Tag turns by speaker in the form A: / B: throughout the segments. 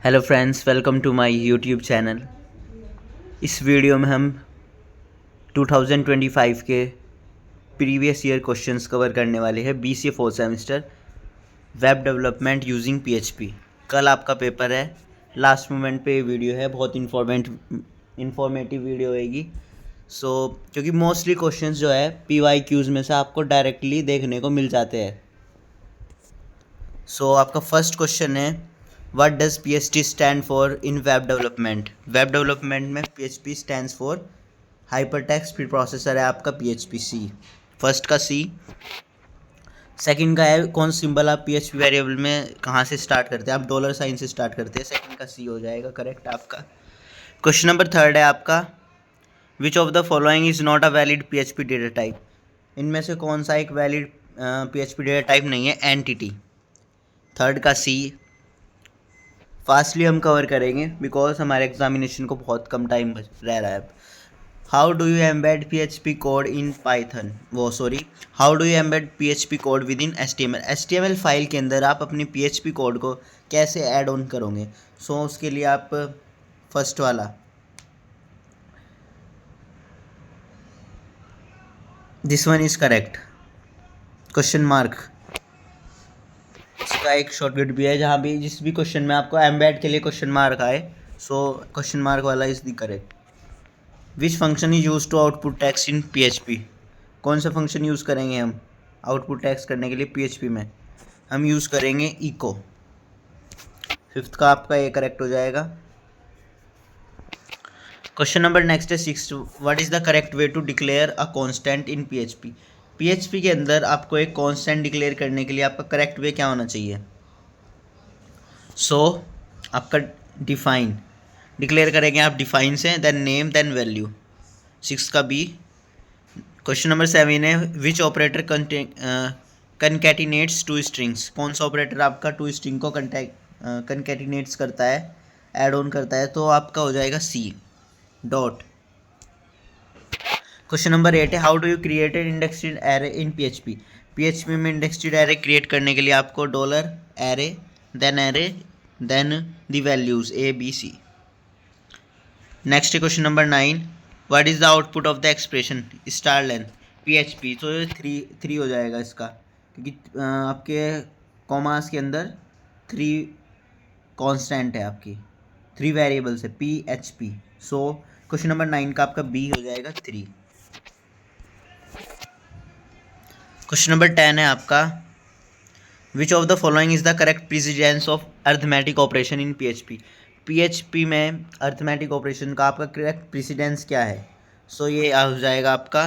A: Hello friends, welcome to my YouTube channel. इस video में हम 2025 के प्रीवियस ईयर क्वेश्चंस कवर करने वाले हैं। BCA 4th semester web development using PHP। कल आपका पेपर है, लास्ट मोमेंट पे ये वीडियो है, बहुत इन्फॉर्मेटिव वीडियो होएगी। क्योंकि मोस्टली क्वेश्चंस जो है PYQs में से आपको डायरेक्टली देखने को मिल जाते हैं। आपका फर्स्ट क्वेश्चन है, What does PHP stand for in web development? Web development में PHP stands for Hypertext Preprocessor है आपका PHP-C। फर्स्ट का C। सेकंड का है, कौन सिंबल आप PHP वेरिएबल में कहाँ से स्टार्ट करते हैं? आप $साइन से स्टार्ट करते हैं। सेकंड का C हो जाएगा करेक्ट आपका। क्वेश्चन नंबर थर्ड है आपका, Which of the following is not a valid PHP data type? इनमें से कौन सा एक वैलिड PHP डेटा टाइप नहीं है? एंटिटी। थर्ड का C। फास्टली हम कवर करेंगे बिकॉज हमारे एग्जामिनेशन को बहुत कम टाइम रह रहा है अब। How do you embed PHP code in Python? How do you embed PHP code with in HTML file के अंदर आप अपनी PHP कोड को कैसे ऐड ऑन करोगे? उसके लिए आप फर्स्ट वाला this one is correct. Question mark इसका एक शॉर्टकट भी है, जहाँ भी जिस भी क्वेश्चन में आपको एम्बेड के लिए क्वेश्चन मार्क आए, क्वेश्चन मार्क वाला is the correct. Which function is use to output text in PHP? कौन सा फंक्शन यूज़ करेंगे हम आउटपुट टेक्स्ट करने के लिए PHP में? हम यूज़ करेंगे echo। फिफ्थ का आपका ये करेक्ट हो जाएगा। क्वेश्चन नंबर नेक्स्ट है six, what is the correct way to declare a constant in PHP? PHP के अंदर आपको एक कांस्टेंट डिक्लेयर करने के लिए आपका करेक्ट वे क्या होना चाहिए? आपका डिफाइन डिक्लेयर करेंगे आप डिफाइन से, then name, then value. Six का B। क्वेश्चन नंबर 7 है, which operator concatenates two strings? कौन सा ऑपरेटर आपका टू स्ट्रिंग को कनकैटिनेट्स करता है, ऐड ऑन करता है? तो आपका हो जाएगा C, डॉट। क्वेश्चन नंबर 8 है, how do you create an indexed array in PHP? PHP में इंडेक्स्ड एरे क्रिएट करने के लिए आपको $array, then the values ABC। Next question number 9, what is the output of the expression star length PHP? तो ये three हो जाएगा इसका, क्योंकि आपके कॉमास के अंदर 3 कांस्टेंट है, आपकी 3 वेरिएबल्स है PHP। क्वेश्चन नंबर 9 का आपका B हो जाएगा 3। क्वेश्चन नंबर 10 है आपका, विच of the following is the correct precedence of arithmetic operation in PHP? PHP में अर्थमेटिक ऑपरेशन का आपका करेक्ट प्रेसिडेंस क्या है? ये हो जाएगा आपका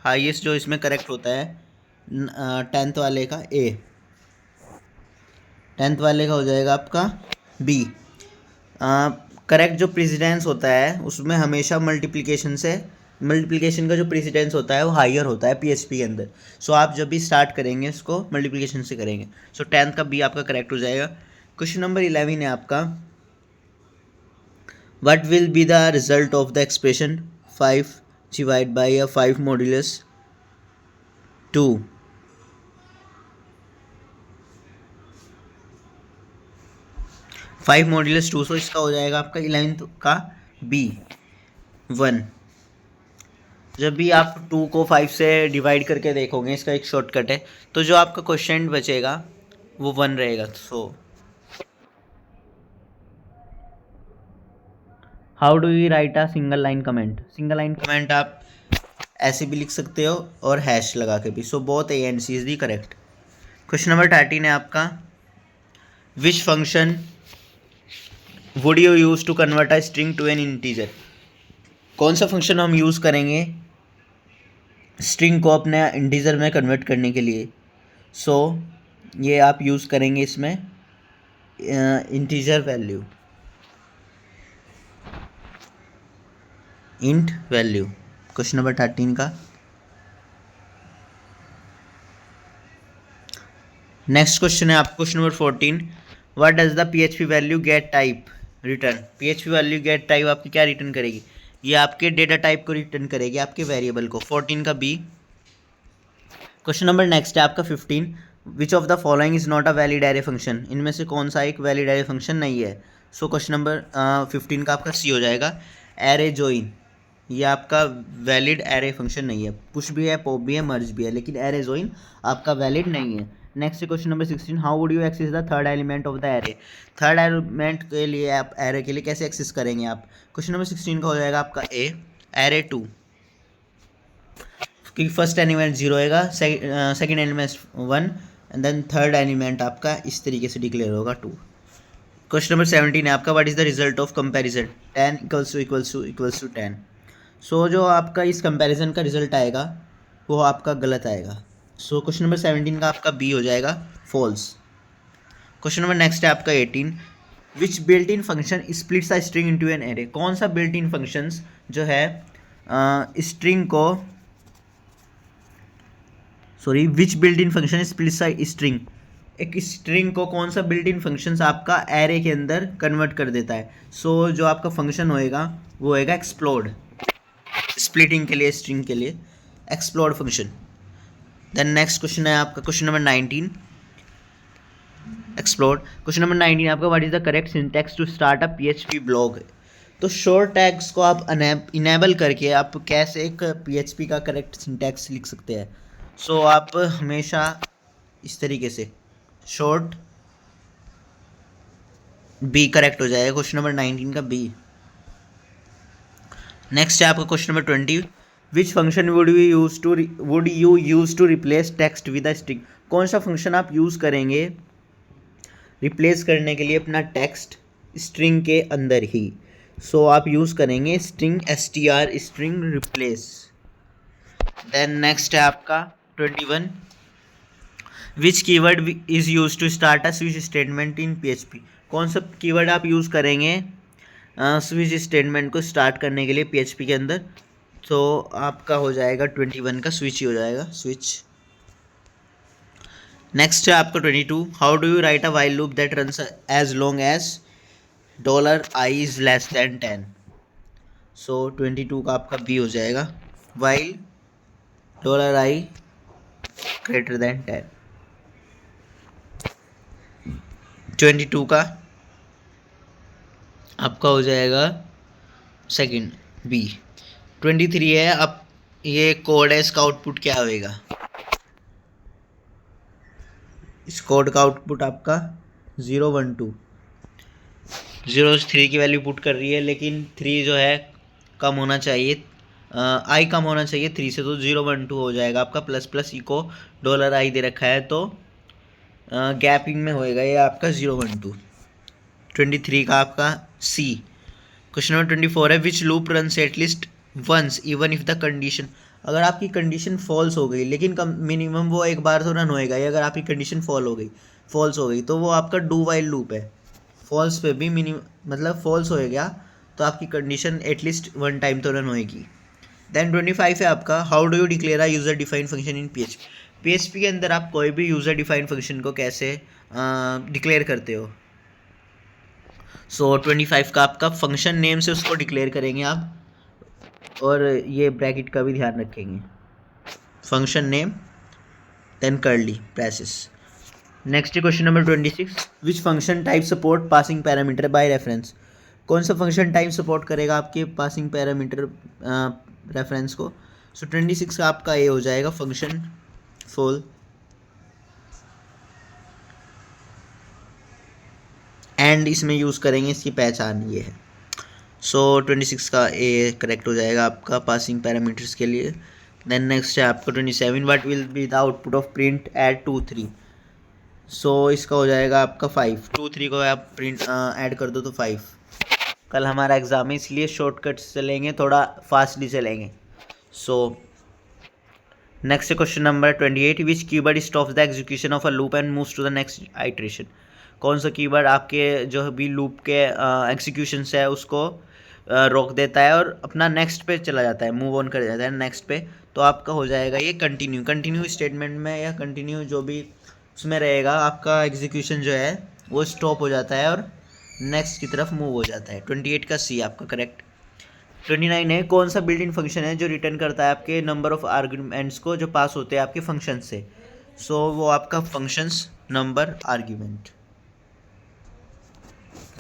A: हाईएस्ट जो इसमें करेक्ट होता है 10th वाले का A, 10th वाले का हो जाएगा आपका B। करेक्ट जो प्रेसिडेंस होता है उसमें हमेशा मल्टीप्लिकेशन का जो प्रेसिडेंस होता है वो हायर होता है PHP के अंदर। आप जब भी स्टार्ट करेंगे उसको मल्टीप्लिकेशन से करेंगे। 10th का B आपका करेक्ट हो जाएगा। क्वेश्चन नंबर 11 है आपका, what will be the result of the expression 5 divide by 5 modulus 2? 5 modulus 2, इसका हो जाएगा आपका 11th का B 1। जब भी आप 2 को 5 से डिवाइड करके देखोगे, इसका एक शॉर्टकट है, तो जो आपका क्वेश्चन बचेगा वो 1 रहेगा। How do you write a single line comment? Single line comment आप ऐसे भी लिख सकते हो और हैश लगा के भी। Both A and C is the correct. Question number 13 है आपका, which function would you use to convert a string to an integer? कौन सा फंक्शन हम यूज़ करेंगे स्ट्रिंग को अपने इंटीजर में कन्वर्ट करने के लिए? ये आप यूज़ करेंगे इसमें integer value, int value. Question number 13 का नेक्स्ट क्वेश्चन है आपका question number 14, what does the PHP value gate type return? PHP value gate type आपकी क्या रिटर्न करेगी? ये आपके डेटा टाइप को रिटर्न करेगी, आपके वेरिएबल को। 14 का B। क्वेश्चन नंबर नेक्स्ट है आपका 15, विच of the following is not a valid array function? इनमें से कौन सा एक वैलिड एरे फंक्शन नहीं है? सो क्वेश्चन नंबर 15 का आपका सी हो जाएगा। एरे जॉइन, ये आपका वैलिड एरे फंक्शन नहीं है। पुश भी है, पॉप भी है, मर्ज भी है, लेकिन एरे जॉइन आपका वैलिड नहीं है। Next question number 16, how would you access the third element of the array. Third element के लिए आप एरे के लिए कैसे एक्सेस करेंगे आप। क्वेश्चन नंबर 16 का हो जाएगा आपका ए, एरे 2, क्योंकि फर्स्ट एलिमेंट 0 होएगा, second element 1 and then third element आपका इस तरीके से डिक्लेयर होगा 2। क्वेश्चन नंबर 17 है आपका, what is the result of comparison 10 equals to 10। So जो आपका इस कंपैरिजन का रिजल्ट आएगा वो आपका गलत आएगा। सो क्वेश्चन नंबर 17 का आपका बी हो जाएगा, फॉल्स। क्वेश्चन नंबर नेक्स्ट है आपका 18, which built in function splits a string into an array. कौन सा बिल्ट इन फंक्शंस जो है स्ट्रिंग को, sorry, which built in function splits a string, एक स्ट्रिंग को कौन सा बिल्ट इन फंक्शंस आपका एरे के अंदर कन्वर्ट कर देता है। सो जो आपका फंक्शन होएगा वो होएगा एक्सप्लोड, स्प्लिटिंग के लिए, स्ट्रिंग के लिए explode function. Then next question है आपका question number 19, explode. Question number 19 आपका, what is the correct syntax to start a PHP block. तो शॉर्ट टैग्स को आप इनेबल करके आप कैसे एक पीएचपी का करेक्ट सिंटैक्स लिख सकते हैं। सो आप हमेशा इस तरीके से शॉर्ट बी करेक्ट हो जाएगा, क्वेश्चन नंबर 19 का बी। नेक्स्ट है आपका question number 20, which function would you use to replace text with a string. कौन सा फंक्शन आप यूज़ करेंगे रिप्लेस करने के लिए अपना टेक्स्ट स्ट्रिंग के अंदर ही। सो आप यूज़ करेंगे string str, string replace. Then next है आपका 21, which keyword is use to start a switch statement in PHP। कौन सा कीवर्ड आप यूज़ करेंगे स्विच स्टेटमेंट को स्टार्ट करने के लिए PHP के अंदर। तो आपका हो जाएगा 21 का स्विच ही हो जाएगा, स्विच। नेक्स्ट है आपका 22, how do you write a while loop that runs as long as $i is less than 10। So 22 का आपका बी हो जाएगा, वाइल $i ग्रेटर दैन 10। 22 का आपका हो जाएगा सेकंड बी। 23 है, अब ये कोड है, इसका आउटपुट क्या होएगा। इस कोड का आउटपुट आपका 0 1 2, 0 3 की वैल्यू पुट कर रही है, लेकिन 3 जो है कम होना चाहिए, आई कम होना चाहिए 3 से, तो 0 1 2 हो जाएगा आपका। प्लस प्लस इको $i दे रखा है, तो गैपिंग में होएगा ये आपका 0 1 2। 23 का आपका सी। क्वेश्चन नंबर 24 है, which loop runs at least once even if the condition. अगर आपकी कंडीशन फॉल्स हो गई, लेकिन कम मिनिमम वो एक बार तो रन होएगा ही। अगर आपकी कंडीशन फॉल्स हो गई तो वो आपका डू वाइल लूप है। फॉल्स पे भी मिनिमम मतलब फॉल्स होएगा तो आपकी कंडीशन एटलीस्ट 1 टाइम तो रन होएगी। देन 25 है आपका, how do you declare a user define function in PHP के अंदर आप कोई भी यूज़र डिफाइन फंक्शन को कैसे डिक्लेयर करते हो। सो 25 का आपका फंक्शन नेम से उसको डिक्लेयर करेंगे आप, और ये ब्रैकेट का भी ध्यान रखेंगे, function name then curly braces. Next question number 26, which function type support passing parameter by reference. कौन सा फंक्शन टाइप सपोर्ट करेगा आपके पासिंग पैरामीटर रेफरेंस को। सो 26 का आपका ये हो जाएगा फंक्शन फुल एंड इसमें यूज़ करेंगे, इसकी पहचान ये है। सो 26 का ए करेक्ट हो जाएगा आपका पासिंग पैरामीटर्स के लिए। देन नेक्स्ट है आपका 27, what will be the output of print at 2 3। So इसका हो जाएगा आपका 5। 2 3 को आप प्रिंट ऐड कर दो तो 5। कल हमारा एग्ज़ाम है इसलिए शॉर्टकट्स चलेंगे, थोड़ा फास्टली चलेंगे। So next question number 28, which keyword stops the execution of a loop and moves to the next iteration. कौन सा कीवर्ड आपके जो भी लूप के एग्जीक्यूशन है उसको रोक देता है और अपना नेक्स्ट पे चला जाता है, मूव ऑन कर जाता है नेक्स्ट पे। तो आपका हो जाएगा ये कंटिन्यू स्टेटमेंट में या कंटिन्यू जो भी उसमें रहेगा, आपका एग्जीक्यूशन जो है वो स्टॉप हो जाता है और नेक्स्ट की तरफ मूव हो जाता है। 28 का सी आपका करेक्ट। 29 है, कौन सा बिल्ट इन फंक्शन है जो रिटर्न करता है आपके नंबर ऑफ आर्ग्यूमेंट्स को जो पास होते हैं आपके फंक्शन से। सो वो आपका functions number argument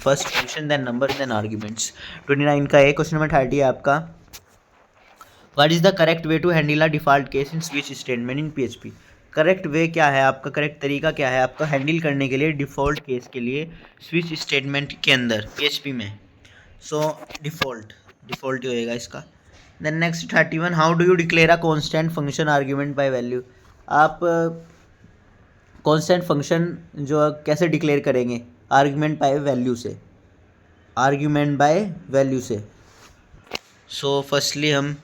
A: first function then number then arguments. 29 का है। क्वेश्चन नंबर 30 है आपका, what is the correct way to handle a default case in switch statement in PHP. Correct way क्या है आपका, करेक्ट तरीका क्या है आपका हैंडल करने के लिए डिफ़ॉल्ट केस के लिए स्विच स्टेटमेंट के अंदर पीएचपी में। सो डिफ़ॉल्ट ही होएगा इसका। Then next 31, how do you declare a constant function argument by value. आप कांस्टेंट फंक्शन जो कैसे डिक्लेयर करेंगे, आर्ग्यूमेंट बाय वैल्यू से, आर्ग्यूमेंट बाय वैल्यू से। सो फर्स्टली हम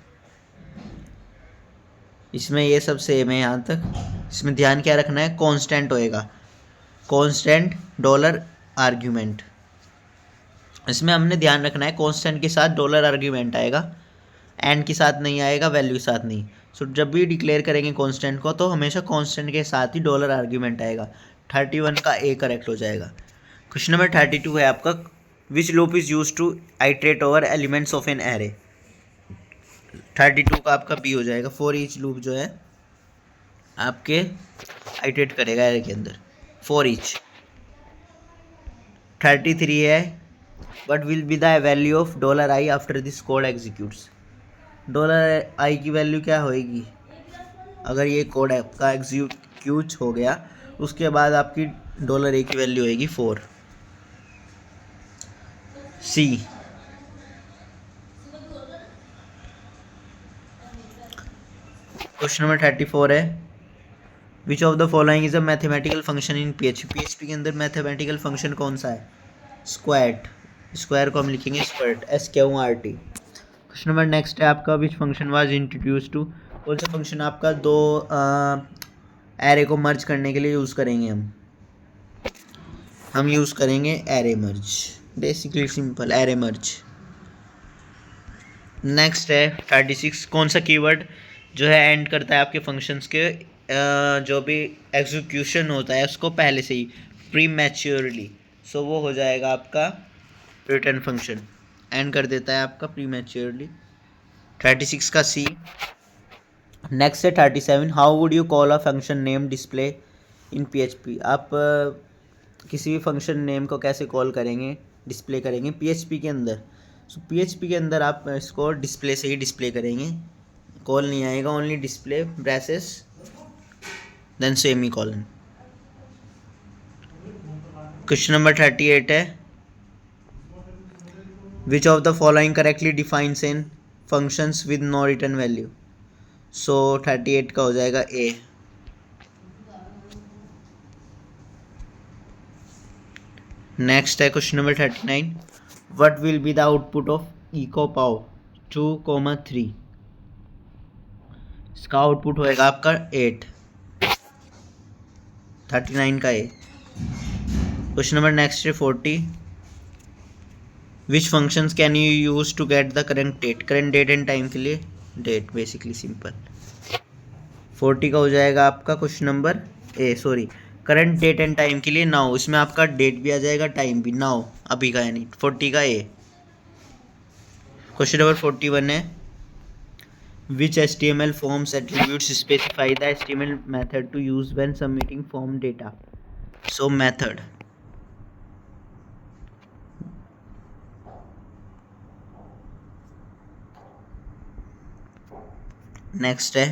A: इसमें ये सब सेम है यहाँ तक। इसमें ध्यान क्या रखना है, कांस्टेंट होएगा, कांस्टेंट डॉलर आर्ग्यूमेंट। इसमें हमने ध्यान रखना है कांस्टेंट के साथ डॉलर आर्ग्यूमेंट आएगा, एंड के साथ नहीं आएगा, वैल्यू के साथ नहीं। सो जब भी डिक्लेयर करेंगे कांस्टेंट को तो हमेशा कांस्टेंट के साथ ही डॉलर आर्ग्यूमेंट आएगा। 31 का ए करेक्ट हो जाएगा। क्वेश्चन नंबर 32 है आपका, which loop is use to iterate over elements of an array. 32 का आपका बी हो जाएगा। फॉर ईच लूप जो है आपके आइट्रेट करेगा एरे के अंदर, फॉर ईच। 33 है, what will be the value of $i after this code executes. $i की वैल्यू क्या होएगी अगर ये कोड आपका एग्जीक्यूट हो गया, उसके बाद आपकी $a की वैल्यू होएगी 4। सी। क्वेश्चन नंबर 34 है, which of the following is a mathematical function in PHP. PHP के अंदर मैथमेटिकल फंक्शन कौन सा है, स्क्वाट। स्क्वायर को हम लिखेंगे स्क्वाट, SQRT। क्वेश्चन नंबर नेक्स्ट है आपका, which function was introduce to. कौन सा फंक्शन आपका दो एरे को मर्ज करने के लिए यूज़ करेंगे हम यूज़ करेंगे एरे मर्ज, बेसिकली सिंपल एरे मर्ज। नेक्स्ट है 36, कौन सा कीवर्ड जो है एंड करता है आपके फंक्शंस के जो भी एग्जीक्यूशन होता है उसको पहले से ही प्रीमैच्योरली। सो वो हो जाएगा आपका रिटर्न फंक्शन, एंड कर देता है आपका प्रीमैच्योरली। 36 का सी। नेक्स्ट है 37, how would you call a function name display in PHP. आप किसी भी फंक्शन नेम को कैसे कॉल करेंगे, डिस्प्ले करेंगे पीएचपी के अंदर। सो पीएचपी के अंदर आप इसको डिस्प्ले से ही डिस्प्ले करेंगे, कॉल नहीं आएगा, only display braces then semicolon. Question number 38 है, which of the following correctly defines in functions with no return value. So 38 का हो जाएगा ए। नेक्स्ट है question number 39, what will be the output of echo pow 2,3। इसका output होएगा आपका 8। 39 का ए। Question number next है 40, which functions can you use to get the current date. Current date and time के लिए डेट, बेसिकली सिंपल। 40 का हो जाएगा आपका question number current date and time के लिए नाउ। इसमें आपका डेट भी आ जाएगा, टाइम भी, नाउ अभी का यानी 40 का ए। क्वेश्चन नंबर 41 है, which HTML forms attributes specify the HTML method to use when submitting form data. So method. Next है,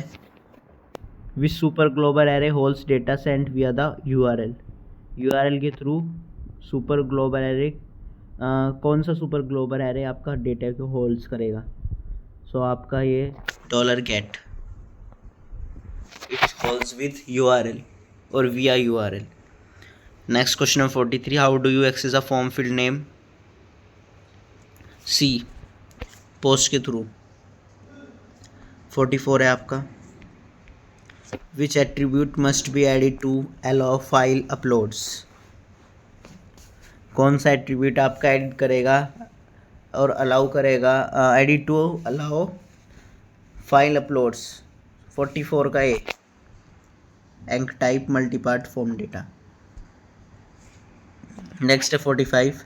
A: which super global array holds data sent via the URL. URL के through super global array कौन सा super global array आपका data को holds करेगा। सो आपका ये $get, it holds with URL or via URL. Next question number 43, how do you access a form field name। C, post के through. 44 है आपका, which attribute must be added to allow file uploads। कौन सा attribute आपका edit करेगा और allow करेगा, edit to allow file uploads. 44 का A, enctype multipart form data. Next है 45,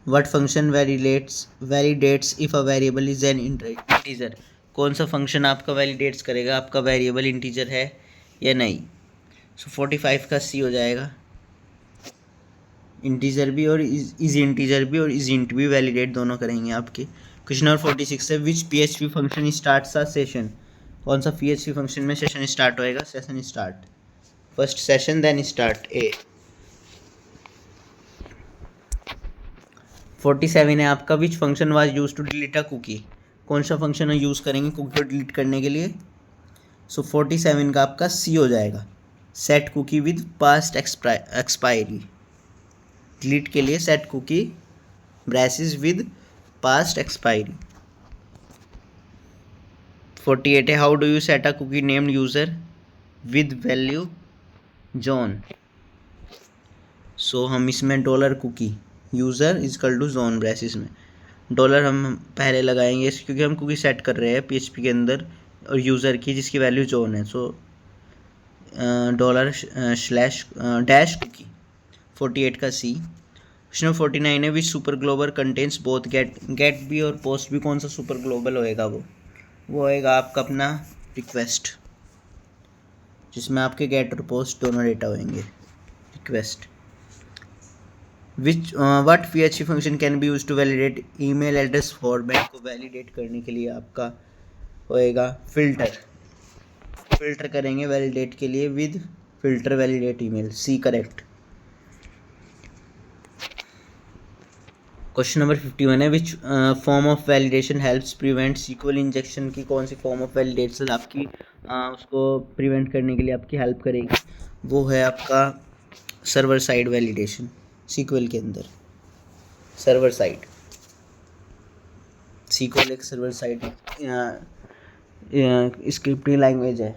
A: what function validates if a variable is an integer. कौन सा फंक्शन आपका वैलिडेट्स करेगा आपका वेरिएबल इंटीजर है या नहीं। सो 45 का सी हो जाएगा। इंटीजर भी और इज इंटीजर भी और इज इंट भी वैलिडेट दोनों करेंगे आपके। क्वेश्चन नंबर 46 है, which PHP function starts a session. कौन सा पीएचपी फंक्शन में सेशन स्टार्ट होएगा? Session start, first session then start A. 47 है आपका, which function was use to delete a cookie. कौन सा फंक्शन यूज़ करेंगे कुकी को डिलीट करने के लिए? सो 47 का आपका सी हो जाएगा, set cookie with past expiry. Delete के लिए set cookie braces with past expiry. 48 है, how do you set a cookie named user with value John. So हम इसमें dollar cookie user is equal to John braces में dollar हम पहले लगाएंगे क्योंकि हम कुकी सेट कर रहे हैं पीएचपी के अंदर और यूज़र की जिसकी वैल्यू जॉन है। So dollar slash dash cookie. 48 का सी। क्वेश्चन 49 है, which super global contents both get भी और पोस्ट भी। कौन सा सुपर ग्लोबल होएगा? वो होएगा आपका अपना रिक्वेस्ट, जिसमें आपके गेट और पोस्ट दोनों डेटा होंगे। Request. Which what PHP function can be use to validate email address format को वैलिडेट करने के लिए आपका होएगा फिल्टर। फिल्टर करेंगे वैलिडेट के लिए with filter validate email. C correct. Question number 51 है, which form of validation helps prevent SQL injection. की कौन सी फॉर्म ऑफ वैलिडेशन आपकी उसको प्रिवेंट करने के लिए आपकी हेल्प करेगी? वो है आपका सर्वर साइड वैलिडेशन। सीक्वल के अंदर सर्वर साइड, सीक्वल एक सर्वर साइड स्क्रिप्टिंग लैंग्वेज है।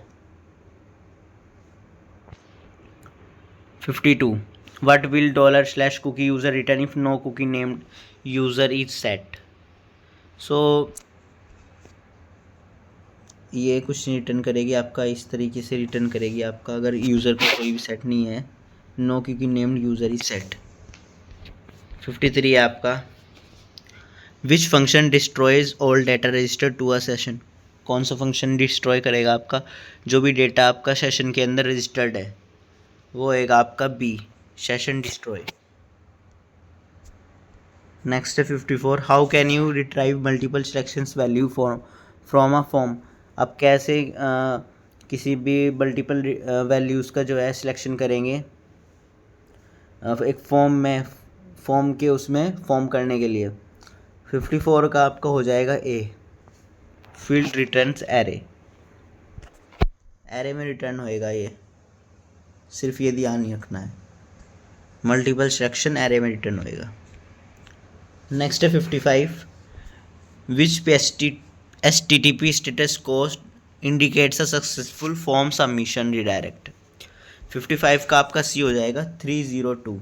A: 52, what will dollar slash cookie user return if no cookie named user is set. So ये कुछ रिटर्न करेगी आपका, इस तरीके से रिटर्न करेगी आपका, अगर यूज़र को कोई भी सेट नहीं है, no cookie named user is set. 53 है आपका, which function destroys all data register to a session. कौन सा फंक्शन डिस्ट्रॉय करेगा आपका जो भी डेटा आपका सेशन के अंदर रजिस्टर्ड है? वो होएगा आपका बी, सेशन डिस्ट्रॉय। नेक्स्ट है 54, how can you retrieve multiple selections value from a form. आप कैसे किसी भी मल्टीपल वैल्यूज़ का जो है सिलेक्शन करेंगे एक फॉर्म के उसमें फॉर्म करने के लिए। 54 का आपका हो जाएगा ए, फील्ड रिटर्न्स एरे। एरे में रिटर्न होएगा ये, सिर्फ ये ध्यान नहीं रखना है, मल्टीपल सिलेक्शन एरे में रिटर्न होएगा। नेक्स्ट है 55, विच HTTP status code indicates a successful form submission redirect. 55 का आपका सी हो जाएगा 302।